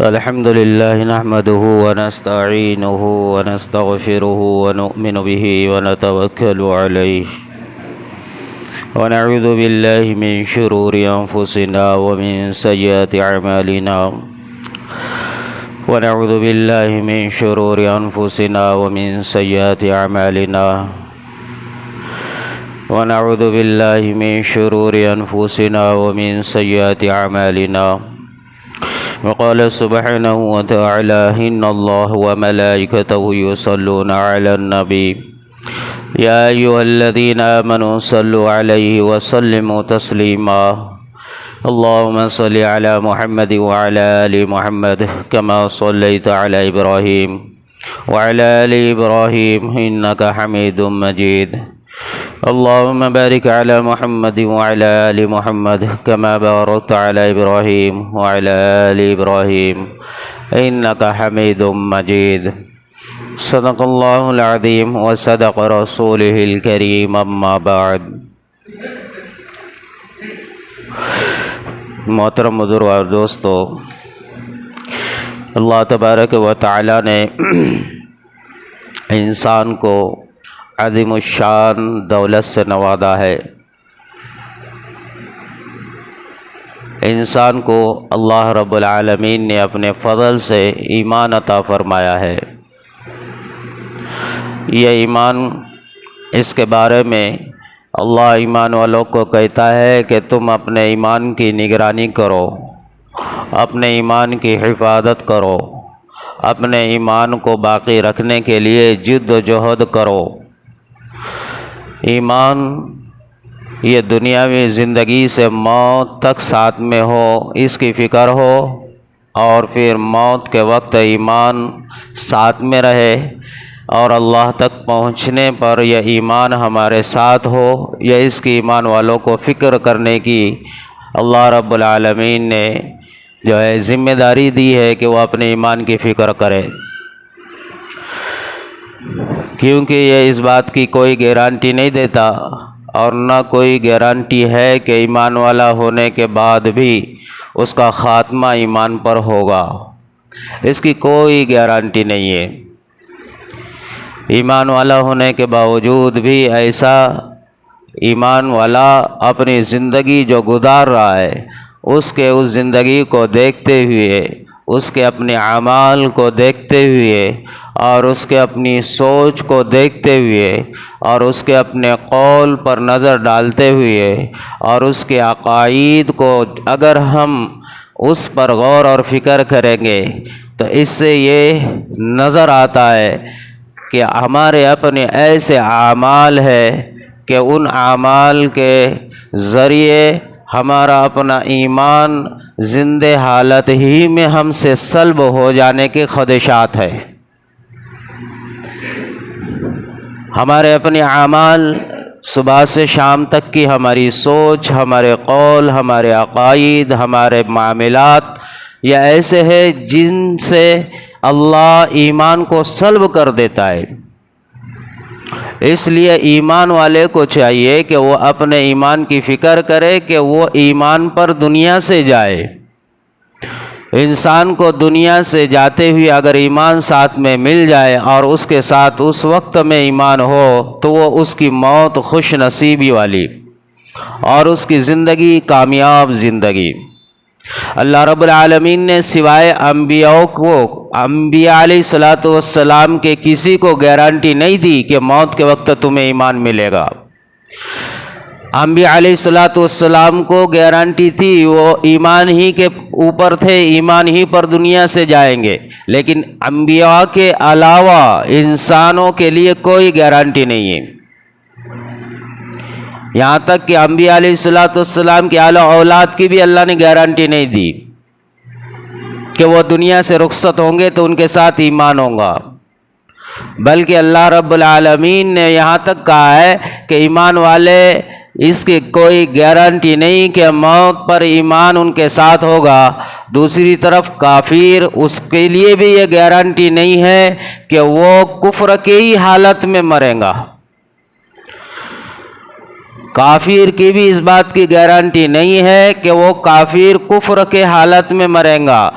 الحمد لله نحمده ونستعينه ونستغفره ونؤمن به ونتوكل عليه ونعوذ بالله من شرور أنفسنا ومن سيئات أعمالنا ونعوذ بالله من شرور أنفسنا ومن سيئات أعمالنا ونعوذ بالله من شرور أنفسنا ومن سيئات أعمالنا وقال سبحانه وتعالى إن الله وملائكته يصلون على النبي يا أيها الذين آمنوا صلوا عليه وسلموا تسليما اللهم صل على محمد وعلى آل محمد كما صليت على إبراهيم وعلى آل إبراهيم إنك حميد مجيد اللهم بارك على محمد وعلى آل محمد كما باركت على إبراهيم وعلى آل إبراهيم إنك حميد مجيد صدق الله العظيم وصدق رسوله الكريم أما بعد محترم بزرگ اور دوستو، اللہ تبارک و تعالی نے انسان کو عظیم الشان دولت سے نوازا ہے۔ انسان کو اللہ رب العالمین نے اپنے فضل سے ایمان عطا فرمایا ہے۔ یہ ایمان، اس کے بارے میں اللہ ایمان والوں کو کہتا ہے کہ تم اپنے ایمان کی نگرانی کرو، اپنے ایمان کی حفاظت کرو، اپنے ایمان کو باقی رکھنے کے لیے جد و جہد کرو۔ ایمان یہ دنیاوی زندگی سے موت تک ساتھ میں ہو، اس کی فکر ہو، اور پھر موت کے وقت ایمان ساتھ میں رہے، اور اللہ تک پہنچنے پر یہ ایمان ہمارے ساتھ ہو۔ یہ اس کی ایمان والوں کو فکر کرنے کی اللہ رب العالمین نے جو ہے ذمہ داری دی ہے کہ وہ اپنے ایمان کی فکر کرے، کیونکہ یہ اس بات کی کوئی گارنٹی نہیں دیتا اور نہ کوئی گارنٹی ہے کہ ایمان والا ہونے کے بعد بھی اس کا خاتمہ ایمان پر ہوگا۔ اس کی کوئی گارنٹی نہیں ہے۔ ایمان والا ہونے کے باوجود بھی ایسا ایمان والا اپنی زندگی جو گزار رہا ہے، اس زندگی کو دیکھتے ہوئے، اس کے اپنے اعمال کو دیکھتے ہوئے، اور اس کے اپنی سوچ کو دیکھتے ہوئے، اور اس کے اپنے قول پر نظر ڈالتے ہوئے، اور اس کے عقائد کو اگر ہم اس پر غور اور فکر کریں گے تو اس سے یہ نظر آتا ہے کہ ہمارے اپنے ایسے اعمال ہے کہ ان اعمال کے ذریعے ہمارا اپنا ایمان زندہ حالت ہی میں ہم سے سلب ہو جانے کے خدشات ہے۔ ہمارے اپنے اعمال، صبح سے شام تک کی ہماری سوچ، ہمارے قول، ہمارے عقائد، ہمارے معاملات، یہ ایسے ہیں جن سے اللہ ایمان کو سلب کر دیتا ہے۔ اس لیے ایمان والے کو چاہیے کہ وہ اپنے ایمان کی فکر کرے کہ وہ ایمان پر دنیا سے جائے۔ انسان کو دنیا سے جاتے ہوئے اگر ایمان ساتھ میں مل جائے اور اس کے ساتھ اس وقت میں ایمان ہو تو وہ اس کی موت خوش نصیبی والی اور اس کی زندگی کامیاب زندگی۔ اللہ رب العالمین نے سوائے انبیاء علیہ الصلوۃ والسلام کے کسی کو گارنٹی نہیں دی کہ موت کے وقت تمہیں ایمان ملے گا۔ انبیاء علیہ الصلوۃ والسلام کو گارنٹی تھی، وہ ایمان ہی کے اوپر تھے، ایمان ہی پر دنیا سے جائیں گے، لیکن انبیاء کے علاوہ انسانوں کے لیے کوئی گارنٹی نہیں ہے۔ یہاں تک کہ انبیاء علیہ الصلوۃ والسلام کے اعلیٰ اولاد کی بھی اللہ نے گارنٹی نہیں دی کہ وہ دنیا سے رخصت ہوں گے تو ان کے ساتھ ایمان ہوگا، بلکہ اللہ رب العالمین نے یہاں تک کہا ہے کہ ایمان والے اس کی کوئی گارنٹی نہیں کہ موت پر ایمان ان کے ساتھ ہوگا۔ دوسری طرف کافر، اس کے لیے بھی یہ گارنٹی نہیں ہے کہ وہ کفر کی ہی حالت میں مرے گا۔ کافر کی بھی اس بات کی گارنٹی نہیں ہے کہ وہ کافر کفر کے حالت میں مریں گا۔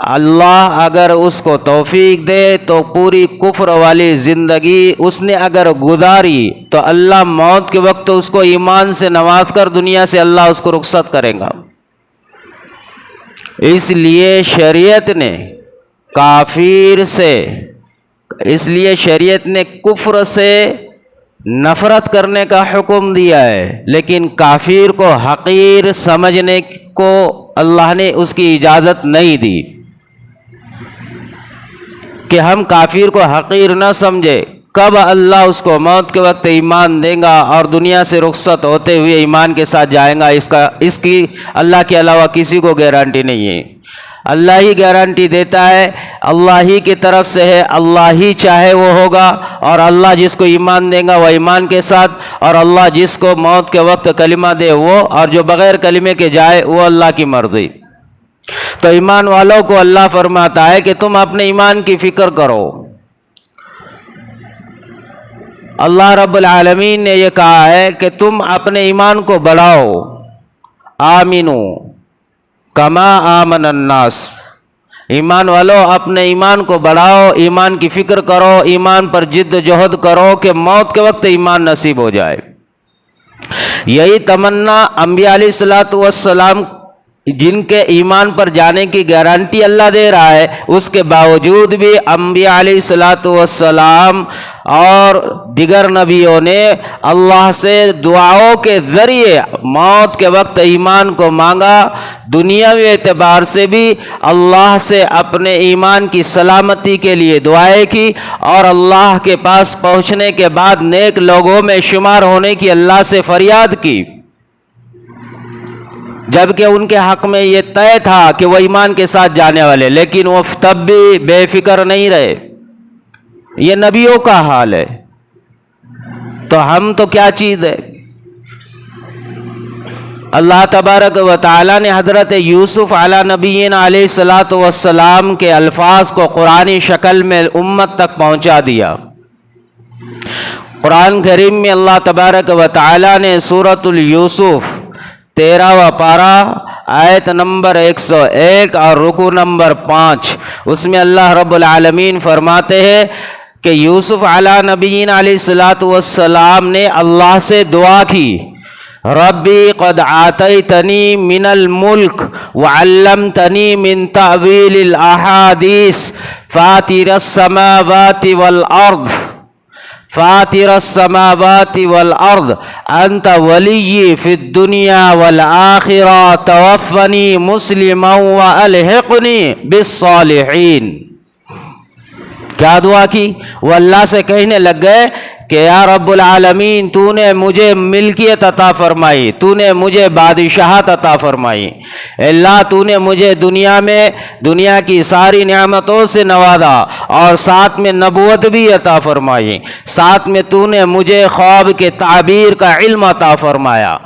اللہ اگر اس کو توفیق دے تو پوری کفر والی زندگی اس نے اگر گزاری تو اللہ موت کے وقت اس کو ایمان سے نواز کر دنیا سے اللہ اس کو رخصت کرے گا۔ اس لیے شریعت نے کفر سے نفرت کرنے کا حکم دیا ہے، لیکن کافر کو حقیر سمجھنے کو اللہ نے اس کی اجازت نہیں دی کہ ہم کافر کو حقیر نہ سمجھے۔ کب اللہ اس کو موت کے وقت ایمان دے گا اور دنیا سے رخصت ہوتے ہوئے ایمان کے ساتھ جائیں گا، اس کی اللہ کے علاوہ کسی کو گارنٹی نہیں ہے۔ اللہ ہی گارنٹی دیتا ہے، اللہ ہی کی طرف سے ہے، اللہ ہی چاہے وہ ہوگا، اور اللہ جس کو ایمان دے گا وہ ایمان کے ساتھ، اور اللہ جس کو موت کے وقت کلمہ دے وہ، اور جو بغیر کلمے کے جائے وہ اللہ کی مرضی۔ تو ایمان والوں کو اللہ فرماتا ہے کہ تم اپنے ایمان کی فکر کرو۔ اللہ رب العالمین نے یہ کہا ہے کہ تم اپنے ایمان کو بڑھاؤ، آمنو کما آمن الناس، ایمان والو اپنے ایمان کو بڑھاؤ، ایمان کی فکر کرو، ایمان پر جد جہد کرو کہ موت کے وقت ایمان نصیب ہو جائے۔ یہی تمنا انبیاء علیہ السلام جن کے ایمان پر جانے کی گارنٹی اللہ دے رہا ہے، اس کے باوجود بھی انبیاء علیہ السلام اور دیگر نبیوں نے اللہ سے دعاؤں کے ذریعے موت کے وقت ایمان کو مانگا۔ دنیاوی اعتبار سے بھی اللہ سے اپنے ایمان کی سلامتی کے لیے دعائیں کی، اور اللہ کے پاس پہنچنے کے بعد نیک لوگوں میں شمار ہونے کی اللہ سے فریاد کی، جبکہ ان کے حق میں یہ طے تھا کہ وہ ایمان کے ساتھ جانے والے، لیکن وہ تب بھی بے فکر نہیں رہے۔ یہ نبیوں کا حال ہے، تو ہم تو کیا چیز ہے۔ اللہ تبارک و تعالی نے حضرت یوسف علی نبینا علیہ السلام کے الفاظ کو قرآنی شکل میں امت تک پہنچا دیا۔ قرآن کریم میں اللہ تبارک و تعالی نے سورۃ یوسف 13واں پارہ آیت نمبر 101 اور رکوع نمبر 5، اس میں اللہ رب العالمین فرماتے ہیں کہ یوسف علی نبینا علیہ السلام نے اللہ سے دعا کی، ربی قد آتیتنی من الملک وعلمتنی من تعویل الاحادیث فاطر السماوات والارض انت ولی فی الدنیا والآخرہ توفنی مسلما والحقنی بالصالحین۔ کیا دعا کی؟ وہ اللہ سے کہنے لگ گئے کہ یا رب العالمین، تو نے مجھے ملکیت عطا فرمائی، تو نے مجھے بادشاہت عطا فرمائی، اللہ تو نے مجھے دنیا میں دنیا کی ساری نعمتوں سے نوازا، اور ساتھ میں نبوت بھی عطا فرمائی، ساتھ میں تو نے مجھے خواب کے تعبیر کا علم عطا فرمایا۔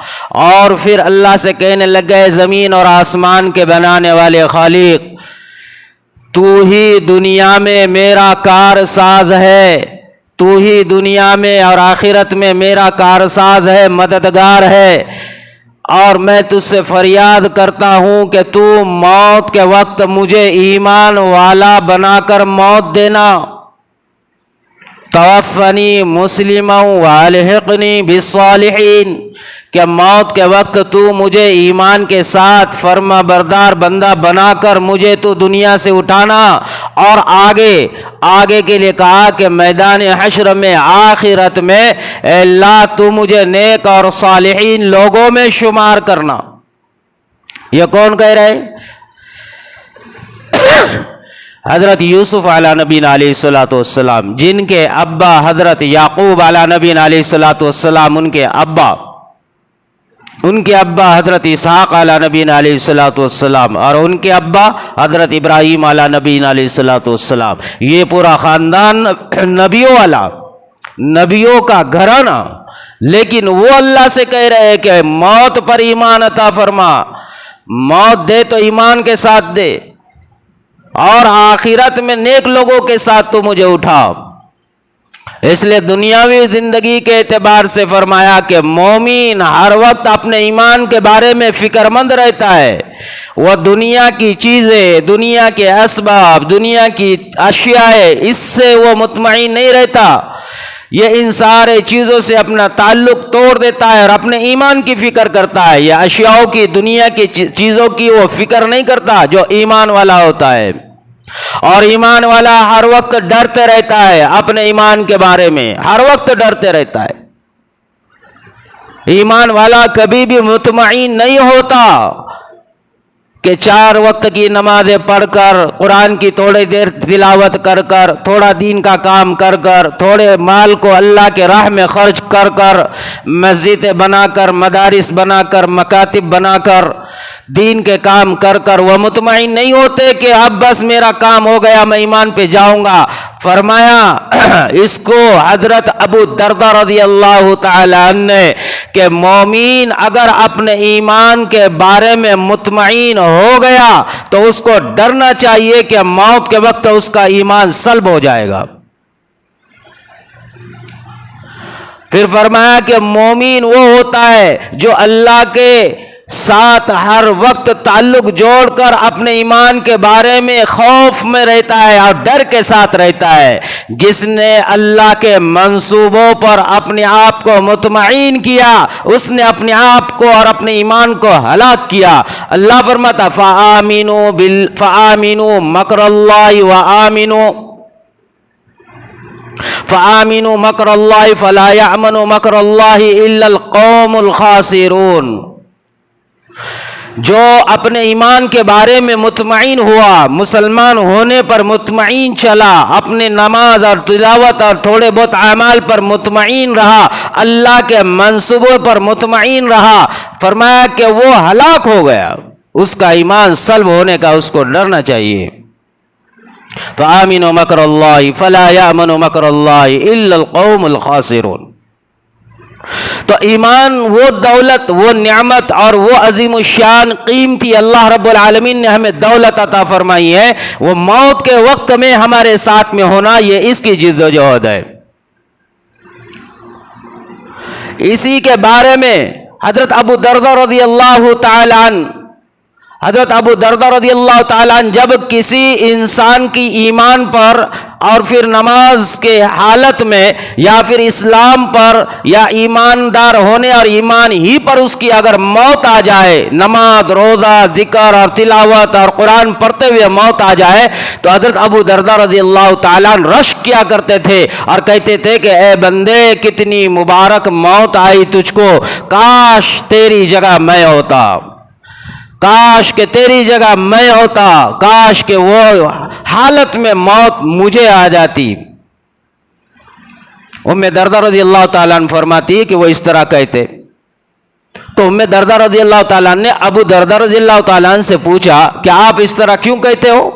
اور پھر اللہ سے کہنے لگ گئے، زمین اور آسمان کے بنانے والے خالق، تو ہی دنیا میں میرا کارساز ہے، تو ہی دنیا میں اور آخرت میں میرا کارساز ہے، مددگار ہے، اور میں تجھ سے فریاد کرتا ہوں کہ تو موت کے وقت مجھے ایمان والا بنا کر موت دینا۔ توفنی مسلما والحقنی بالصالحین، کہ موت کے وقت تو مجھے ایمان کے ساتھ فرما بردار بندہ بنا کر مجھے تو دنیا سے اٹھانا، اور آگے کے لیے کہا کہ میدان حشر میں آخرت میں اے اللہ تو مجھے نیک اور صالحین لوگوں میں شمار کرنا۔ یہ کون کہہ رہے؟ حضرت یوسف علیہ نبینا علیہ السلام، جن کے ابا حضرت یعقوب علیہ نبینا علیہ السلام، ان کے ابا حضرت اسحاق علیہ نبینا علیہ السلام، اور ان کے ابا حضرت ابراہیم علیہ نبینا علیہ السلام، یہ پورا خاندان نبیوں والا، نبیوں کا گھرانہ۔ لیکن وہ اللہ سے کہہ رہے ہیں کہ موت پر ایمان عطا فرما، موت دے تو ایمان کے ساتھ دے، اور آخرت میں نیک لوگوں کے ساتھ تو مجھے اٹھا۔ اس لیے دنیاوی زندگی کے اعتبار سے فرمایا کہ مومن ہر وقت اپنے ایمان کے بارے میں فکر مند رہتا ہے. وہ دنیا کی چیزیں، دنیا کے اسباب، دنیا کی اشیاء، اس سے وہ مطمئن نہیں رہتا. یہ ان سارے چیزوں سے اپنا تعلق توڑ دیتا ہے اور اپنے ایمان کی فکر کرتا ہے. یہ اشیاءوں کی، دنیا کی چیزوں کی وہ فکر نہیں کرتا جو ایمان والا ہوتا ہے. اور ایمان والا ہر وقت ڈرتے رہتا ہے اپنے ایمان کے بارے میں، ہر وقت ڈرتے رہتا ہے. ایمان والا کبھی بھی مطمئن نہیں ہوتا کہ 4 وقت کی نمازیں پڑھ کر، قرآن کی تھوڑی دیر تلاوت کر کر، تھوڑا دین کا کام کر کر، تھوڑے مال کو اللہ کے راہ میں خرچ کر کر، مسجدیں بنا کر، مدارس بنا کر، مکاتب بنا کر، دین کے کام کر کر وہ مطمئن نہیں ہوتے کہ اب بس میرا کام ہو گیا، میں ایمان پہ جاؤں گا. فرمایا اس کو حضرت ابو درداء رضی اللہ تعالی عنہ نے کہ مومن اگر اپنے ایمان کے بارے میں مطمئن ہو گیا تو اس کو ڈرنا چاہیے کہ موت کے وقت اس کا ایمان سلب ہو جائے گا. پھر فرمایا کہ مومن وہ ہوتا ہے جو اللہ کے ساتھ ہر وقت تعلق جوڑ کر اپنے ایمان کے بارے میں خوف میں رہتا ہے اور ڈر کے ساتھ رہتا ہے. جس نے اللہ کے منصوبوں پر اپنے آپ کو مطمئن کیا اس نے اپنے آپ کو اور اپنے ایمان کو ہلاک کیا. اللہ فرماتا فآمنوا مکر اللہ فآمنوا مکر اللہ فلا یأمن مکر اللہ الا القوم الخاسرون. جو اپنے ایمان کے بارے میں مطمئن ہوا، مسلمان ہونے پر مطمئن چلا، اپنے نماز اور تلاوت اور تھوڑے بہت اعمال پر مطمئن رہا، اللہ کے منصوبوں پر مطمئن رہا، فرمایا کہ وہ ہلاک ہو گیا. اس کا ایمان سلب ہونے کا اس کو ڈرنا چاہیے. فآمنوا مکر اللہ فلا یأمن مکر اللہ الا القوم الخاسرون. تو ایمان وہ دولت، وہ نعمت اور وہ عظیم الشان قیمتی اللہ رب العالمین نے ہمیں دولت عطا فرمائی ہے، وہ موت کے وقت میں ہمارے ساتھ میں ہونا، یہ اس کی جد و جہد ہے. اسی کے بارے میں حضرت ابو درداء رضی اللہ تعالی عنہ جب کسی انسان کی ایمان پر اور پھر نماز کے حالت میں یا پھر اسلام پر یا ایماندار ہونے اور ایمان ہی پر اس کی اگر موت آ جائے، نماز، روزہ، ذکر اور تلاوت اور قرآن پڑھتے ہوئے موت آ جائے، تو حضرت ابو درداء رضی اللہ تعالیٰ رشک کیا کرتے تھے اور کہتے تھے کہ اے بندے کتنی مبارک موت آئی تجھ کو، کاش تیری جگہ میں ہوتا، کاش کہ تیری جگہ میں ہوتا، کاش کہ وہ حالت میں موت مجھے آ جاتی. ام درداء رضی اللہ تعالیٰ عنہ فرماتی کہ وہ اس طرح کہتے. تو ام درداء رضی اللہ تعالیٰ عنہ نے ابو درداء رضی اللہ تعالیٰ عنہ سے پوچھا کہ آپ اس طرح کیوں کہتے ہو؟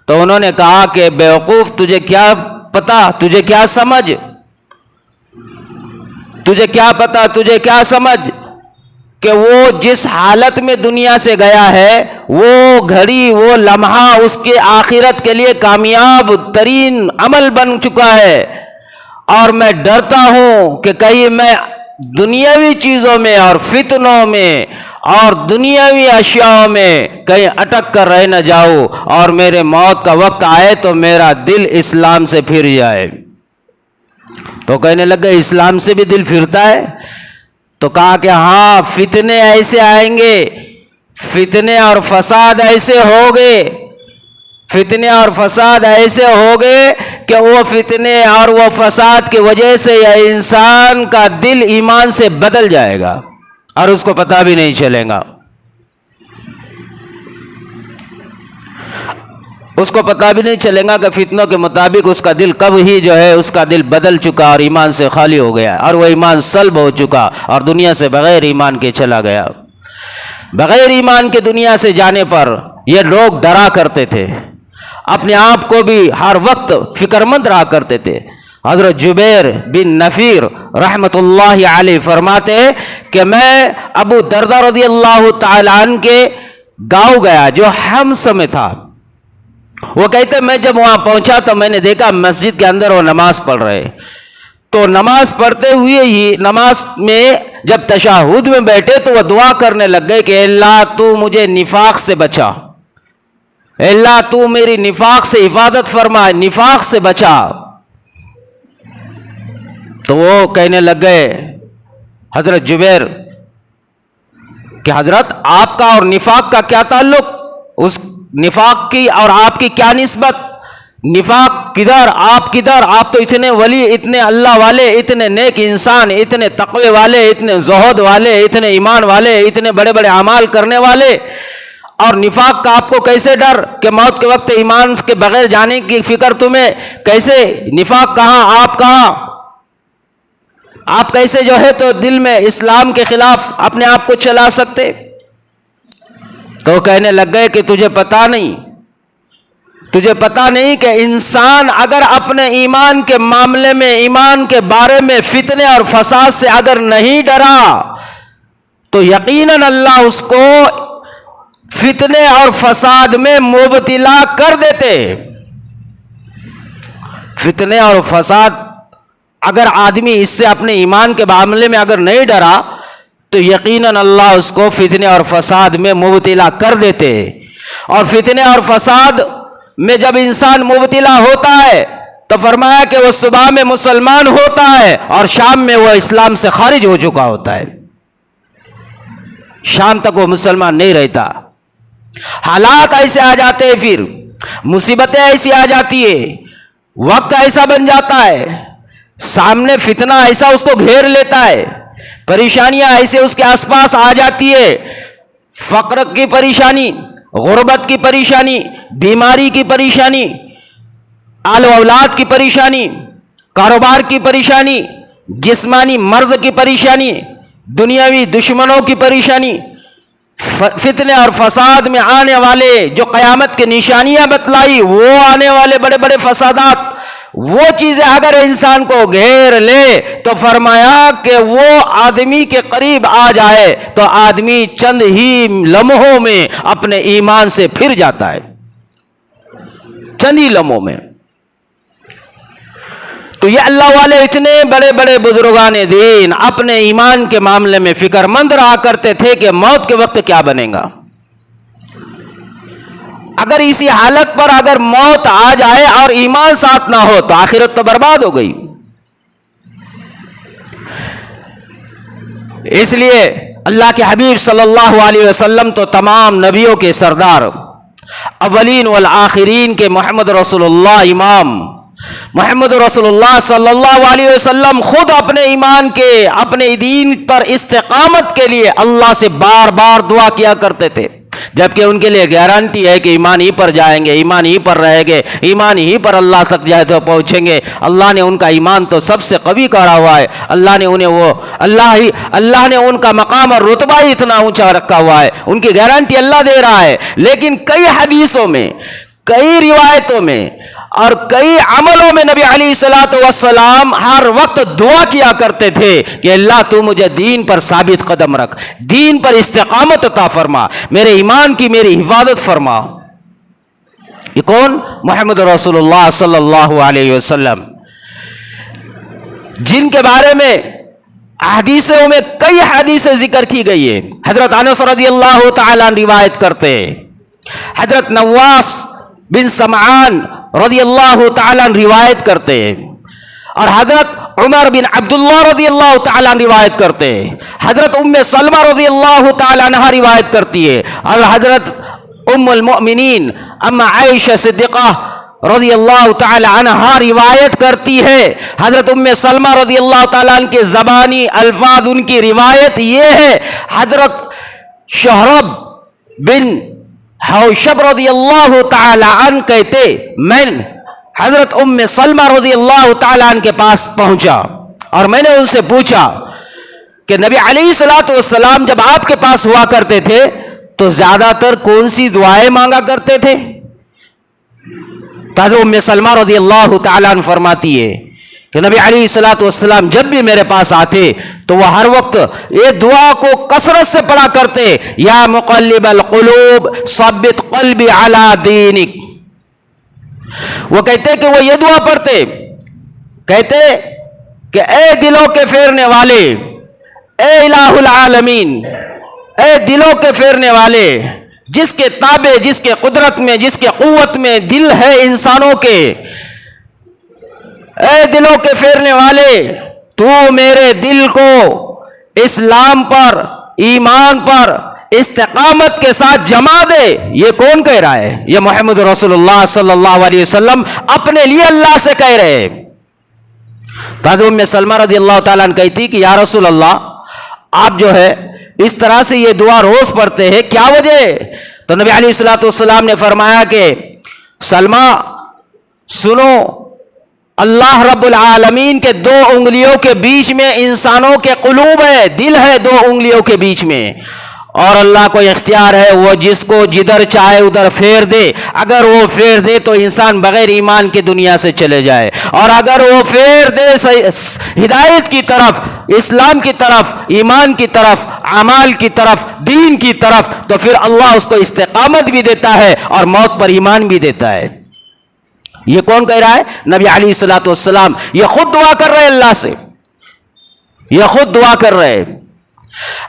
تو انہوں نے کہا کہ بیوقوف، تجھے کیا پتا، تجھے کیا سمجھ، تجھے کیا پتا، تجھے کیا سمجھ کہ وہ جس حالت میں دنیا سے گیا ہے، وہ گھڑی، وہ لمحہ اس کے آخرت کے لیے کامیاب ترین عمل بن چکا ہے. اور میں ڈرتا ہوں کہ کہیں میں دنیاوی چیزوں میں اور فتنوں میں اور دنیاوی اشیاء میں کہیں اٹک کر رہ نہ جاؤں اور میرے موت کا وقت آئے تو میرا دل اسلام سے پھر جائے. تو کہنے لگے اسلام سے بھی دل پھرتا ہے؟ تو کہا کہ ہاں، فتنے ایسے آئیں گے، فتنے اور فساد ایسے ہوگے، فتنے اور فساد ایسے ہوگے کہ وہ فتنے اور وہ فساد کی وجہ سے یہ انسان کا دل ایمان سے بدل جائے گا اور اس کو پتہ بھی نہیں چلے گا. اس کو پتہ بھی نہیں چلے گا کہ فتنوں کے مطابق اس کا دل کب ہی جو ہے اس کا دل بدل چکا اور ایمان سے خالی ہو گیا اور وہ ایمان سلب ہو چکا اور دنیا سے بغیر ایمان کے چلا گیا. بغیر ایمان کے دنیا سے جانے پر یہ لوگ ڈرا کرتے تھے، اپنے آپ کو بھی ہر وقت فکر مند رہا کرتے تھے. حضرت جبیر بن نفیر رحمت اللہ علیہ فرماتے کہ میں ابو درداء رضی اللہ تعالی عنہ کے گاؤں گیا جو حمص میں تھا. وہ کہتے میں جب وہاں پہنچا تو میں نے دیکھا مسجد کے اندر وہ نماز پڑھ رہے، تو نماز پڑھتے ہوئے ہی نماز میں جب تشہد میں بیٹھے تو وہ دعا کرنے لگ گئے کہ اللہ تو مجھے نفاق سے بچا، اللہ تو میری نفاق سے حفاظت فرما، نفاق سے بچا۔ تو وہ کہنے لگ گئے حضرت جبیر کہ حضرت آپ کا اور نفاق کا کیا تعلق، اس نفاق کی اور آپ کی کیا نسبت، نفاق کدھر آپ کدھر، آپ تو اتنے ولی، اتنے اللہ والے، اتنے نیک انسان، اتنے تقوی والے، اتنے زہد والے، اتنے ایمان والے، اتنے بڑے بڑے اعمال کرنے والے، اور نفاق کا آپ کو کیسے ڈر کہ موت کے وقت ایمان کے بغیر جانے کی فکر تمہیں کیسے، نفاق کہاں آپ کہاں، آپ کیسے جو ہے تو دل میں اسلام کے خلاف اپنے آپ کو چلا سکتے؟ تو کہنے لگ گئے کہ تجھے پتا نہیں کہ انسان اگر اپنے ایمان کے معاملے میں، ایمان کے بارے میں فتنے اور فساد سے اگر نہیں ڈرا تو یقیناً اللہ اس کو فتنے اور فساد میں مبتلا کر دیتے۔ فتنے اور فساد اگر آدمی اس سے اپنے ایمان کے معاملے میں اگر نہیں ڈرا تو یقیناً اللہ اس کو فتنے اور فساد میں مبتلا کر دیتے۔ اور فتنے اور فساد میں جب انسان مبتلا ہوتا ہے تو فرمایا کہ وہ صبح میں مسلمان ہوتا ہے اور شام میں وہ اسلام سے خارج ہو چکا ہوتا ہے، شام تک وہ مسلمان نہیں رہتا۔ حالات ایسے آ جاتے ہیں، پھر مصیبتیں ایسی آ جاتی ہے، وقت ایسا بن جاتا ہے، سامنے فتنہ ایسا اس کو گھیر لیتا ہے، پریشانیاں ایسے اس کے آس پاس آ جاتی ہے، فقر کی پریشانی، غربت کی پریشانی، بیماری کی پریشانی، آل و اولاد کی پریشانی، کاروبار کی پریشانی، جسمانی مرض کی پریشانی، دنیاوی دشمنوں کی پریشانی، فتنے اور فساد میں آنے والے جو قیامت کی نشانیاں بتلائی، وہ آنے والے بڑے بڑے فسادات، وہ چیزیں اگر انسان کو گھیر لے تو فرمایا کہ وہ آدمی کے قریب آ جائے تو آدمی چند ہی لمحوں میں اپنے ایمان سے پھر جاتا ہے، چند ہی لمحوں میں۔ تو یہ اللہ والے اتنے بڑے بڑے بزرگان دین اپنے ایمان کے معاملے میں فکر مند رہا کرتے تھے کہ موت کے وقت کیا بنے گا، اگر اسی حالت پر اگر موت آ جائے اور ایمان ساتھ نہ ہو تو آخرت تو برباد ہو گئی۔ اس لیے اللہ کے حبیب صلی اللہ علیہ وسلم تو تمام نبیوں کے سردار، اولین والآخرین کے محمد رسول اللہ امام، محمد رسول اللہ صلی اللہ علیہ وسلم خود اپنے ایمان کے، اپنے دین پر استقامت کے لیے اللہ سے بار بار دعا کیا کرتے تھے، جبکہ ان کے لیے گارنٹی ہے کہ ایمان ہی پر جائیں گے، ایمان ہی پر رہیں گے، ایمان ہی پر اللہ تک جائے تو پہنچیں گے۔ اللہ نے ان کا ایمان تو سب سے قوی کرا ہوا ہے، اللہ نے انہیں اللہ نے ان کا مقام اور رتبہ ہی اتنا اونچا رکھا ہوا ہے، ان کی گارنٹی اللہ دے رہا ہے۔ لیکن کئی حدیثوں میں، کئی روایتوں میں اور کئی عملوں میں نبی علیہ الصلوۃ والسلام ہر وقت دعا کیا کرتے تھے کہ اللہ تو مجھے دین پر ثابت قدم رکھ، دین پر استقامت عطا فرما، میرے ایمان کی میری حفاظت فرما۔ یہ کون؟ محمد رسول اللہ صلی اللہ علیہ وسلم، جن کے بارے میں حدیثوں میں کئی حدیثیں ذکر کی گئی ہے۔ حضرت انس رضی اللہ تعالیٰ روایت کرتے ہیں، حضرت نواس بن سمعان رضی اللہ تعالیٰ روایت کرتے ہیں، اور حضرت عمر بن عبداللہ رضی اللہ تعالیٰ روایت کرتے ہیں، حضرت ام سلمہ رضی اللہ تعالیٰ عنہ روایت کرتی ہے، اور حضرت ام المؤمنین اما عائشہ صدیقہ رضی اللہ تعالی عنہا روایت کرتی ہے۔ حضرت ام سلمہ رضی اللہ تعالیٰ عنہ کے زبانی الفاظ ان کی روایت یہ ہے، حضرت شہرب بن حوشب رضی اللہ تعالی عنہ کہتے، میں حضرت ام سلمہ رضی اللہ تعالی عنہ کے پاس پہنچا اور میں نے ان سے پوچھا کہ نبی علیہ الصلوۃ والسلام جب آپ کے پاس ہوا کرتے تھے تو زیادہ تر کون سی دعائیں مانگا کرتے تھے؟ حضرت ام سلمہ رضی اللہ تعالیٰ عنہ فرماتی ہے کہ نبی علیہ الصلوۃ والسلام جب بھی میرے پاس آتے تو وہ ہر وقت یہ دعا کو کثرت سے پڑھا کرتے، یا مقلب القلوب ثبت قلبی علی دینک، وہ کہتے کہ وہ یہ دعا پڑھتے، کہتے کہ اے دلوں کے پھیرنے والے، اے الہ العالمین، اے دلوں کے پھیرنے والے، جس کے تابع، جس کے قدرت میں، جس کے قوت میں دل ہے انسانوں کے، اے دلوں کے پھیرنے والے، تو میرے دل کو اسلام پر، ایمان پر، استقامت کے ساتھ جما دے۔ یہ کون کہہ رہا ہے؟ یہ محمد رسول اللہ صلی اللہ علیہ وسلم اپنے لیے اللہ سے کہہ رہے ہیں۔ حضرت ام سلمہ رضی اللہ تعالیٰ عنہ کہتی کہ یا رسول اللہ، آپ جو ہے اس طرح سے یہ دعا روز پڑھتے ہیں، کیا وجہ ہے؟ تو نبی علیہ الصلوۃ والسلام نے فرمایا کہ سلمہ سنو، اللہ رب العالمین کے 2 انگلیوں کے بیچ میں انسانوں کے قلوب ہے، دل ہے 2 انگلیوں کے بیچ میں، اور اللہ کو اختیار ہے وہ جس کو جدھر چاہے ادھر پھیر دے۔ اگر وہ پھیر دے تو انسان بغیر ایمان کی دنیا سے چلے جائے، اور اگر وہ پھیر دے ہدایت کی طرف، اسلام کی طرف، ایمان کی طرف، اعمال کی طرف، دین کی طرف، تو پھر اللہ اس کو استقامت بھی دیتا ہے اور موت پر ایمان بھی دیتا ہے۔ یہ کون کہہ رہا ہے؟ نبی علیہ الصلوۃ والسلام۔ یہ خود دعا کر رہے اللہ سے، یہ خود دعا کر رہے۔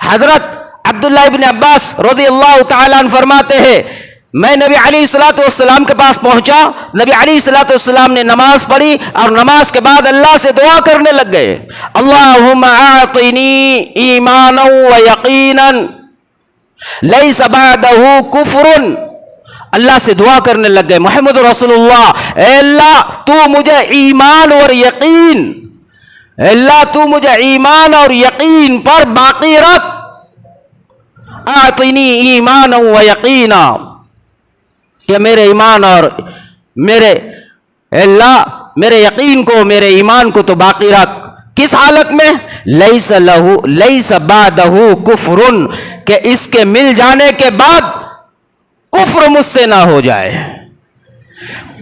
حضرت عبداللہ ابن عباس رضی اللہ تعالیٰ عنہ فرماتے ہیں میں نبی علیہ الصلوۃ والسلام کے پاس پہنچا، نبی علیہ الصلوۃ والسلام نے نماز پڑھی اور نماز کے بعد اللہ سے دعا کرنے لگ گئے، اللہم اعطنی ایمانا و یقینا لیس بعدہ کفر۔ اللہ سے دعا کرنے لگ گئے، محمد رسول اللہ، اے اللہ تو مجھے ایمان اور یقین، اے اللہ تو مجھے ایمان اور یقین پر باقی رکھ، اعطنی ایمانا و یقینا، کہ میرے ایمان اور میرے اللہ میرے یقین کو، میرے ایمان کو تو باقی رکھ۔ کس حالت میں؟ لیس بعدہ کفر، کہ اس کے مل جانے کے بعد کفر مجھ سے نہ ہو جائے۔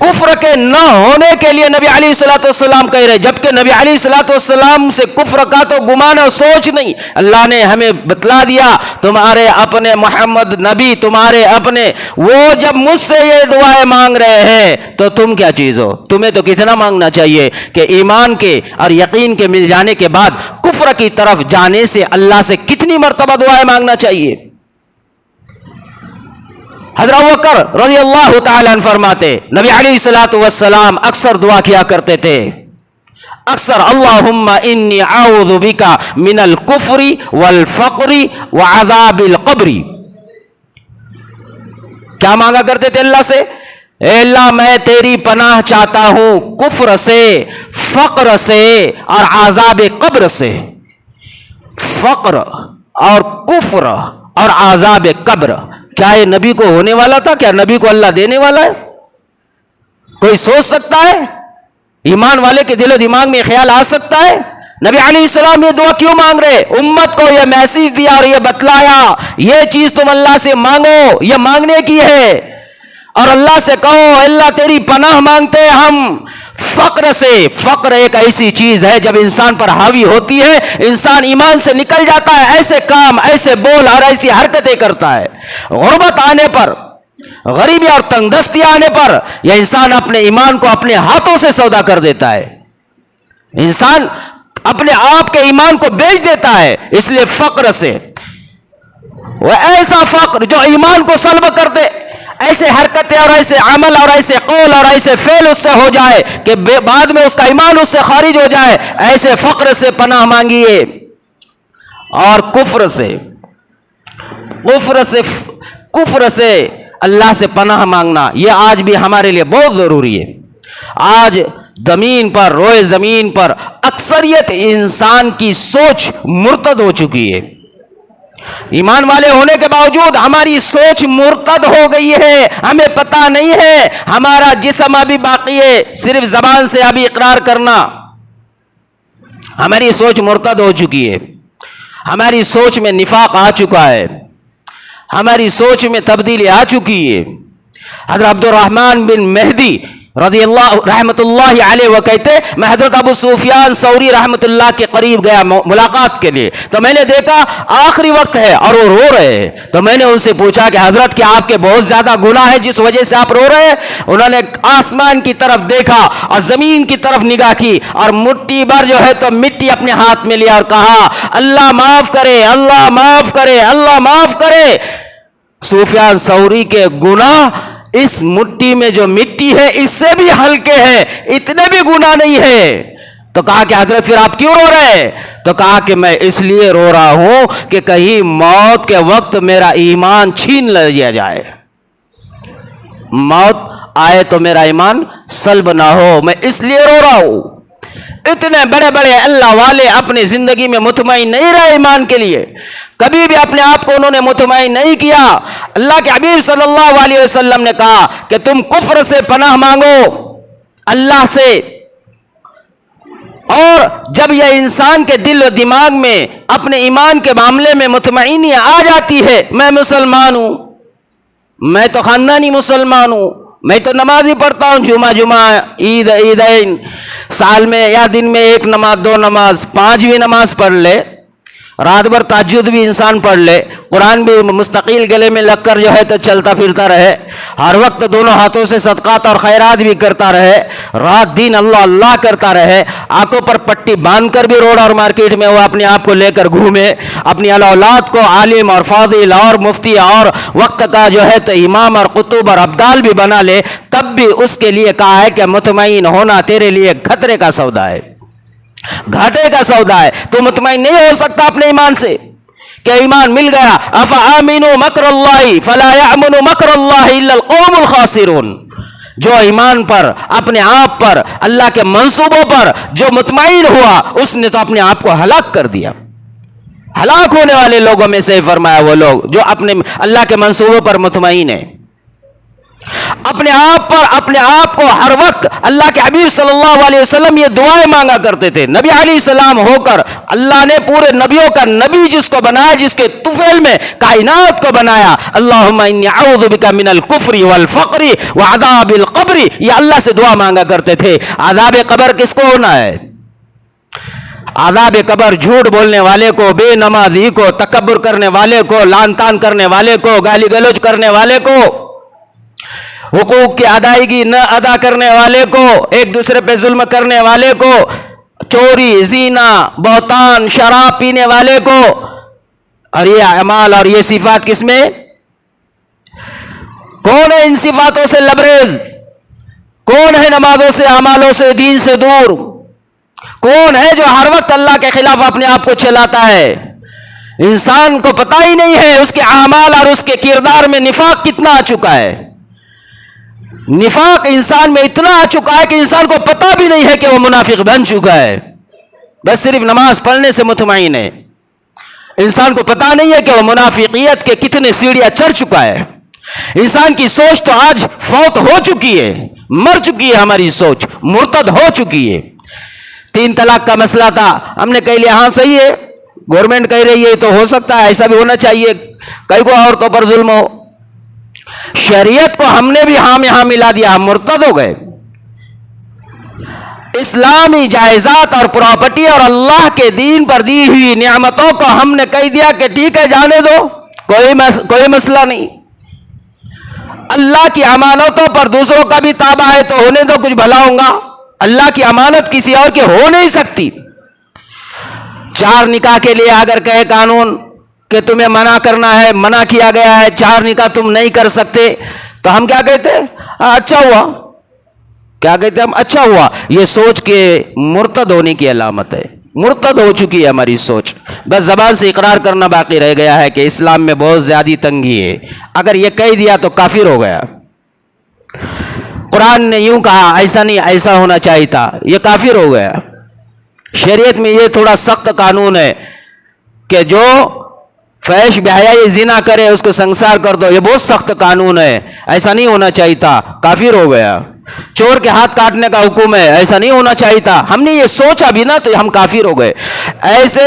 کفر کے نہ ہونے کے لیے نبی علیہ الصلوۃ والسلام کہہ رہے، جبکہ نبی علیہ الصلوۃ والسلام سے کفر کا تو گمان اور سوچ نہیں۔ اللہ نے ہمیں بتلا دیا، تمہارے اپنے محمد نبی، تمہارے اپنے، وہ جب مجھ سے یہ دعائیں مانگ رہے ہیں تو تم کیا چیز ہو؟ تمہیں تو کتنا مانگنا چاہیے کہ ایمان کے اور یقین کے مل جانے کے بعد کفر کی طرف جانے سے اللہ سے کتنی مرتبہ دعائیں مانگنا چاہیے۔ حضرت ابوبکر رضی اللہ تعالیٰ عنہ فرماتے نبی علیہ الصلوۃ والسلام اکثر دعا کیا کرتے تھے، اکثر اللہم انی اعوذ بک من الکفر والفقر وعذاب القبر۔ کیا مانگا کرتے تھے اللہ سے؟ اے اللہ میں تیری پناہ چاہتا ہوں کفر سے، فقر سے اور عذاب قبر سے۔ فقر اور کفر اور عذاب قبر، کیا یہ نبی کو ہونے والا تھا؟ کیا نبی کو اللہ دینے والا ہے؟ کوئی سوچ سکتا ہے؟ ایمان والے کے دل و دماغ میں خیال آ سکتا ہے؟ نبی علیہ السلام یہ دعا کیوں مانگ رہے؟ امت کو یہ میسج دیا اور یہ بتلایا، یہ چیز تم اللہ سے مانگو، یہ مانگنے کی ہے، اور اللہ سے کہو اللہ تیری پناہ مانگتے ہم فقر سے۔ فقر ایک ایسی چیز ہے جب انسان پر حاوی ہوتی ہے، انسان ایمان سے نکل جاتا ہے، ایسے کام، ایسے بول اور ایسی حرکتیں کرتا ہے۔ غربت آنے پر، غریبی اور تنگ دستی آنے پر یہ انسان اپنے ایمان کو اپنے ہاتھوں سے سودا کر دیتا ہے، انسان اپنے آپ کے ایمان کو بیچ دیتا ہے۔ اس لیے فقر سے، وہ ایسا فقر جو ایمان کو سلب کر دے، ایسے حرکتیں اور ایسے عمل اور ایسے قول اور ایسے فعل اس سے ہو جائے کہ بعد میں اس کا ایمان اس سے خارج ہو جائے، ایسے فقر سے پناہ مانگیے۔ اور کفر سے اللہ سے پناہ مانگنا، یہ آج بھی ہمارے لیے بہت ضروری ہے۔ آج زمین پر، روئے زمین پر اکثریت انسان کی سوچ مرتد ہو چکی ہے۔ ایمان والے ہونے کے باوجود ہماری سوچ مرتد ہو گئی ہے، ہمیں پتہ نہیں ہے، ہمارا جسم ابھی باقی ہے، صرف زبان سے ابھی اقرار کرنا۔ ہماری سوچ مرتد ہو چکی ہے، ہماری سوچ میں نفاق آ چکا ہے، ہماری سوچ میں تبدیلی آ چکی ہے۔ حضرت عبد الرحمن بن مہدی رضی اللہ رحمت اللہ علیہ وہ کہتے میں حضرت ابو سفیان ثوری رحمت اللہ کے قریب گیا ملاقات کے لیے، تو میں نے دیکھا آخری وقت ہے اور وہ رو رہے ہیں، تو میں نے ان سے پوچھا کہ حضرت کیا آپ کے بہت زیادہ گناہ ہے جس وجہ سے آپ رو رہے ہیں؟ انہوں نے آسمان کی طرف دیکھا اور زمین کی طرف نگاہ کی اور مٹھی بھر جو ہے تو مٹی اپنے ہاتھ میں لیا اور کہا اللہ معاف کرے، اللہ معاف کرے، اللہ معاف کرے۔ سفیان ثوری کے گناہ اس مٹھی میں جو مٹی ہے اس سے بھی ہلکے ہیں، اتنے بھی گناہ نہیں ہے۔ تو کہا کہ حضرت پھر آپ کیوں رو رہے ہیں؟ تو کہا کہ میں اس لیے رو رہا ہوں کہ کہیں موت کے وقت میرا ایمان چھین لیا جائے، موت آئے تو میرا ایمان سلب نہ ہو، میں اس لیے رو رہا ہوں۔ اتنے بڑے بڑے اللہ والے اپنی زندگی میں مطمئن نہیں رہے ایمان کے لیے، کبھی بھی اپنے آپ کو انہوں نے مطمئن نہیں کیا۔ اللہ کے حبیب صلی اللہ علیہ وسلم نے کہا کہ تم کفر سے پناہ مانگو اللہ سے، اور جب یہ انسان کے دل و دماغ میں اپنے ایمان کے معاملے میں مطمئنی آ جاتی ہے، میں مسلمان ہوں، میں تو خاندانی مسلمان ہوں، میں تو نماز ہی پڑھتا ہوں، جمعہ عید عیدین، سال میں یا دن میں ایک نماز، دو نماز، 5ویں نماز پڑھ لے، رات بھر تہجد بھی انسان پڑھ لے، قرآن بھی مستقل گلے میں لگ کر جو ہے تو چلتا پھرتا رہے، ہر وقت دونوں ہاتھوں سے صدقات اور خیرات بھی کرتا رہے، رات دن اللہ اللہ کرتا رہے، آنکھوں پر پٹی باندھ کر بھی روڈ اور مارکیٹ میں وہ اپنے آپ کو لے کر گھومے، اپنی اولاد کو عالم اور فاضل اور مفتی اور وقت کا جو ہے تو امام اور قطب اور ابدال بھی بنا لے، تب بھی اس کے لیے کہا ہے کہ مطمئن ہونا تیرے لیے خطرے کا سودا ہے، گھاٹے کا سودا ہے، تو مطمئن نہیں ہو سکتا اپنے ایمان سے کہ ایمان مل گیا۔ افامنوا مکر اللہ فلا یامن مکر اللہ الا القوم الخاسرون، جو ایمان پر، اپنے آپ پر، اللہ کے منصوبوں پر جو مطمئن ہوا اس نے تو اپنے آپ کو ہلاک کر دیا۔ ہلاک ہونے والے لوگوں میں سے فرمایا وہ لوگ جو اپنے اللہ کے منصوبوں پر مطمئن ہیں، اپنے آپ پر، اپنے آپ کو ہر وقت۔ اللہ کے حبیب صلی اللہ علیہ وسلم یہ دعائیں مانگا کرتے تھے، نبی علیہ السلام ہو کر اللہ نے پورے نبیوں کا نبی جس کو بنایا، جس کے طفیل میں کائنات کو بنایا، اللہم انی اعوذ بک من الکفر والفقر وعذاب القبر، یہ اللہ سے دعا مانگا کرتے تھے۔ عذاب قبر کس کو ہونا ہے؟ عذاب قبر جھوٹ بولنے والے کو، بے نمازی کو، تکبر کرنے والے کو، لعن طعن کرنے والے کو، گالی گلوچ کرنے والے کو، حقوق کی ادائیگی نہ ادا کرنے والے کو، ایک دوسرے پہ ظلم کرنے والے کو، چوری، زنا، بہتان، شراب پینے والے کو، اور یہ اعمال اور یہ صفات کس میں؟ کون ہے ان صفاتوں سے لبریز؟ کون ہے نمازوں سے، اعمالوں سے، دین سے دور؟ کون ہے جو ہر وقت اللہ کے خلاف اپنے آپ کو چلاتا ہے؟ انسان کو پتہ ہی نہیں ہے اس کے اعمال اور اس کے کردار میں نفاق کتنا آ چکا ہے۔ نفاق انسان میں اتنا آ چکا ہے کہ انسان کو پتہ بھی نہیں ہے کہ وہ منافق بن چکا ہے، بس صرف نماز پڑھنے سے مطمئن ہے۔ انسان کو پتہ نہیں ہے کہ وہ منافقیت کے کتنے سیڑھیاں چڑھ چکا ہے۔ انسان کی سوچ تو آج فوت ہو چکی ہے، مر چکی ہے، ہماری سوچ مرتد ہو چکی ہے۔ 3 طلاق کا مسئلہ تھا، ہم نے کہہ لیا ہاں صحیح ہے، گورنمنٹ کہہ رہی ہے تو ہو سکتا ہے، ایسا بھی ہونا چاہیے، کئی کو عورتوں پر ظلم ہو۔ شریعت کو ہم نے بھی ہاں میں ہاں ملا دیا، ہم مرتد ہو گئے۔ اسلامی جائزات اور پراپرٹی اور اللہ کے دین پر دی ہوئی نعمتوں کو ہم نے کہہ دیا کہ ٹھیک ہے جانے دو، کوئی مسئلہ نہیں۔ اللہ کی امانتوں پر دوسروں کا بھی تابع ہے تو ہونے دو، کچھ بھلا ہوگا۔ اللہ کی امانت کسی اور کی ہو نہیں سکتی۔ 4 نکاح کے لیے اگر کہے قانون کہ تمہیں منع کرنا ہے، منع کیا گیا ہے، 4 نکاح تم نہیں کر سکتے، تو ہم کیا کہتے ہیں؟ اچھا ہوا۔ کیا کہتے ہیں ہم؟ اچھا ہوا۔ یہ سوچ کے مرتد ہونے کی علامت ہے، مرتد ہو چکی ہے ہماری سوچ، بس زبان سے اقرار کرنا باقی رہ گیا ہے کہ اسلام میں بہت زیادہ تنگی ہے۔ اگر یہ کہہ دیا تو کافر ہو گیا۔ قرآن نے یوں کہا، ایسا نہیں، ایسا ہونا چاہیے تھا، یہ کافر ہو گیا۔ شریعت میں یہ تھوڑا سخت قانون ہے کہ جو فحش بحیائی زنا کرے اس کو سنسار کر دو، یہ بہت سخت قانون ہے، ایسا نہیں ہونا چاہیے تھا، کافر ہو گیا۔ چور کے ہاتھ کاٹنے کا حکم ہے، ایسا نہیں ہونا چاہیے تھا، ہم نے یہ سوچا بھی نہ تو ہم کافر ہو گئے۔ ایسے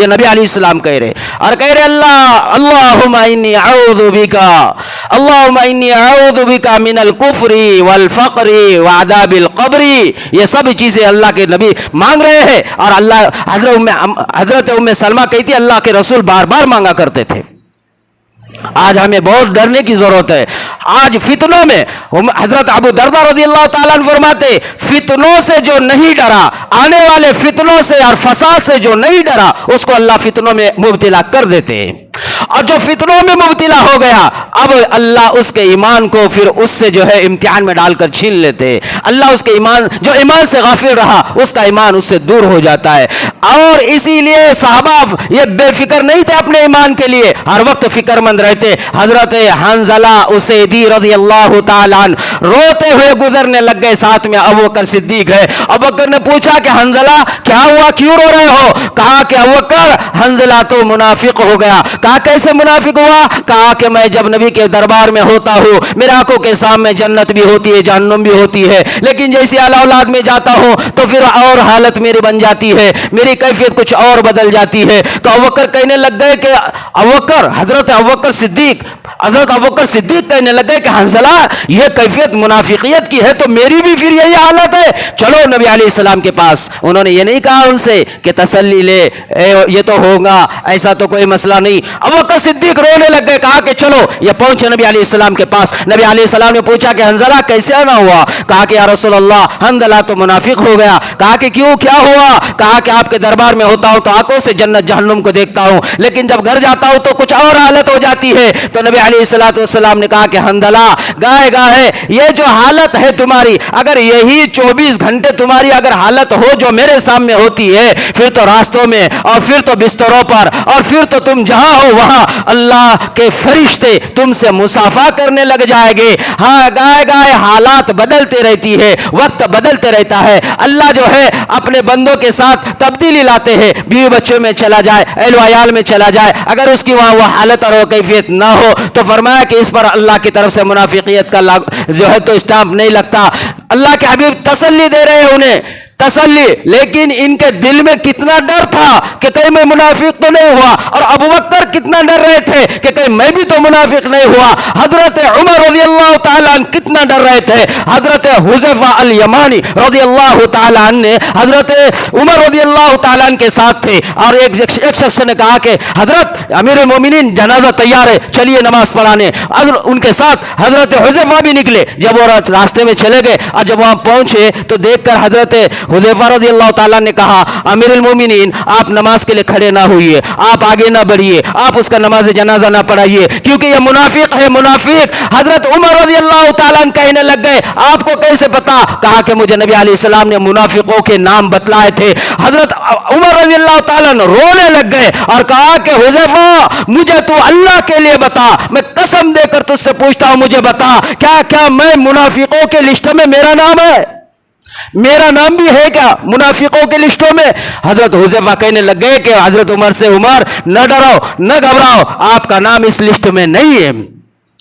یہ نبی علیہ السلام کہہ رہے اور کہہ رہے اللہم انی اعوذ بکا اللہم انی اعوذ بکا من الکفر والفقر وعذاب القبر. یہ سب چیزیں اللہ کے نبی مانگ رہے ہیں اور اللہ حضرت ام سلمہ کہتی اللہ کے رسول بار بار مانگا کرتے تھے. آج ہمیں بہت ڈرنے کی ضرورت ہے. آج فتنوں میں حضرت ابو درداء رضی اللہ تعالیٰ عنہ فرماتے فتنوں سے جو نہیں ڈرا, آنے والے فتنوں سے اور فساد سے جو نہیں ڈرا اس کو اللہ فتنوں میں مبتلا کر دیتے ہیں. اور جو فتنوں میں مبتلا ہو گیا اب اللہ اس کے ایمان کو پھر اس سے جو ہے امتحان میں ڈال کر چھین لیتے ہیں. اللہ اس کے ایمان جو ایمان سے غافل رہا اس کا ایمان اس سے دور ہو جاتا ہے. اور اسی لیے صحابہ یہ بے فکر نہیں تھے اپنے ایمان کے لیے, ہر وقت فکر مند رہتے. حضرت حنظلہ اسیدی رضی اللہ تعالیٰ عنہ روتے ہوئے گزرنے لگ گئے, ساتھ میں ابوبکر صدیق ہے. ابوبکر نے پوچھا کہ حنظلہ کیا ہوا, کیوں رو رہے ہو؟ کہا کہ ابوبکر حنظلہ تو منافق ہو گیا. کہا کیسے منافق ہوا؟ کہا کہ میں جب نبی کے دربار میں ہوتا ہوں میرے آنکھوں کے سامنے جنت بھی ہوتی ہے جہنم بھی ہوتی ہے, لیکن جیسے اعلی اولاد میں جاتا ہوں تو پھر اور حالت میری بن جاتی ہے, میری کیفیت کچھ اور بدل جاتی ہے. تو ابوبکر کہنے لگ گئے کہ حضرت ابوبکر صدیق کہنے لگ گئے کہ حنظلہ یہ کیفیت منافقیت کی ہے تو میری بھی پھر یہی حالت ہے, چلو نبی علیہ السلام کے پاس. انہوں نے یہ نہیں کہا ان سے کہ تسلی لے یہ تو ہوگا, ایسا تو کوئی مسئلہ نہیں. ابوبکر صدیق رونے لگ گئے. کہا کہ چلو یہ پہنچے نبی علیہ السلام کے پاس. نبی علیہ السلام نے پوچھا کہ حنظلہ کیسے آنا ہوا؟ کہا کہ یا رسول اللہ حنظلہ تو منافق ہو گیا. کہا کہ کیوں, کیا ہوا؟ کہا کہ آپ کے دربار میں ہوتا ہوں تو آنکھوں سے جنت جہنم کو دیکھتا ہوں, لیکن جب گھر جاتا ہوں تو کچھ اور حالت ہو جاتی ہے. تو نبی علیہ السلام نے کہا کہ حنظلہ گاہے یہ جو حالت ہے تمہاری, اگر یہی 24 گھنٹے تمہاری اگر حالت ہو جو میرے سامنے ہوتی ہے, پھر تو راستوں میں اور پھر تو بستروں پر اور پھر تو تم جہاں ہو وہاں اللہ کے فرشتے تم سے مصافحہ کرنے لگ جائیں گے. ہاں گائے حالات بدلتے رہتی ہے, وقت بدلتے رہتا ہے. اللہ جو ہے اپنے بندوں کے ساتھ تبدیلی لاتے ہیں. بیوی بچوں میں چلا جائے, اہل و عیال میں چلا جائے, اگر اس کی وہاں وہ حالت اور وہ کیفیت نہ ہو تو فرمایا کہ اس پر اللہ کی طرف سے منافقیت کا جو ہے تو اسٹامپ نہیں لگتا. اللہ کے حبیب تسلی دے رہے ہیں انہیں تسلی, لیکن ان کے دل میں کتنا ڈر تھا کہ کہیں میں منافق تو نہیں ہوا, اور ابوبکر کتنا ڈر رہے تھے کہ کہیں میں بھی تو منافق نہیں ہوا. حضرت عمر رضی اللہ تعالیٰ عنہ کتنا ڈر رہے تھے. حضرت حذیفہ الیمانی رضی اللہ تعالیٰ عنہ نے حضرت عمر رضی اللہ تعالیٰ عنہ کے ساتھ تھے, اور ایک شخص نے کہا کہ حضرت امیر المومنین جنازہ تیار ہے, چلیے نماز پڑھانے. ان کے ساتھ حضرت حذیفہ بھی نکلے. جب وہ راستے میں چلے گئے اور جب وہاں پہنچے تو دیکھ کر حضرت حذیفہ رضی اللہ تعالیٰ نے کہا امیر المومنین آپ نماز کے لیے کھڑے نہ ہوئیے, آپ آگے نہ بڑھیے, آپ اس کا نماز جنازہ نہ پڑھائیے کیونکہ یہ منافق ہے منافق. حضرت عمر رضی اللہ تعالیٰ کہنے لگ گئے آپ کو کیسے پتا؟ کہا کہ مجھے نبی علیہ السلام نے منافقوں کے نام بتلائے تھے. حضرت عمر رضی اللہ تعالیٰ رونے لگ گئے اور کہا کہ حذیفہ مجھے تو اللہ کے لیے بتا, میں قسم دے کر تجھ سے پوچھتا ہوں مجھے بتا کیا میں منافقوں کے لسٹ میں میرا نام ہے, میرا نام بھی ہے کیا منافقوں کے لسٹوں میں؟ حضرت حذیفہ کہنے لگ گئے کہ حضرت عمر سے عمر نہ ڈرو نہ گھبراؤ, آپ کا نام اس لسٹ میں نہیں ہے.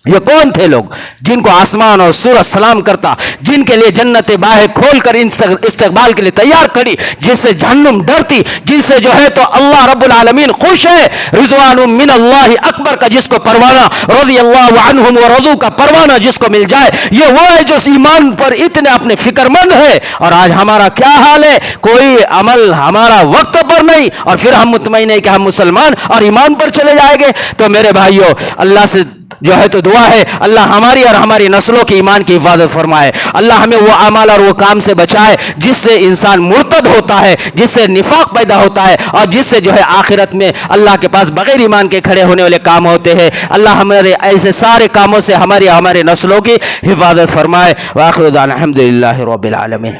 یہ کون تھے لوگ جن کو آسمان اور سورج سلام کرتا, جن کے لیے جنت باہیں کھول کر استقبال کے لیے تیار کھڑی, جس سے جہنم ڈرتی, جن سے جو ہے تو اللہ رب العالمین خوش ہے. رضوان من اللہ اکبر کا جس کو پروانہ, رضی اللہ عنہم ورضوا کا پروانہ جس کو مل جائے, یہ وہ ہے جو ایمان پر اتنے اپنے فکر مند ہے. اور آج ہمارا کیا حال ہے, کوئی عمل ہمارا وقت پر نہیں, اور پھر ہم مطمئن ہیں کہ ہم مسلمان اور ایمان پر چلے جائیں گے. تو میرے بھائیوں اللہ سے جو ہے تو دعا ہے اللہ ہماری اور ہماری نسلوں کی ایمان کی حفاظت فرمائے. اللہ ہمیں وہ اعمال اور وہ کام سے بچائے جس سے انسان مرتد ہوتا ہے, جس سے نفاق پیدا ہوتا ہے, اور جس سے جو ہے آخرت میں اللہ کے پاس بغیر ایمان کے کھڑے ہونے والے کام ہوتے ہیں. اللہ ہمارے ایسے سارے کاموں سے ہمارے نسلوں کی حفاظت فرمائے. وآخر دعوانا الحمدللہ رب العالمین.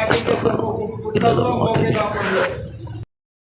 استغفر اللہ.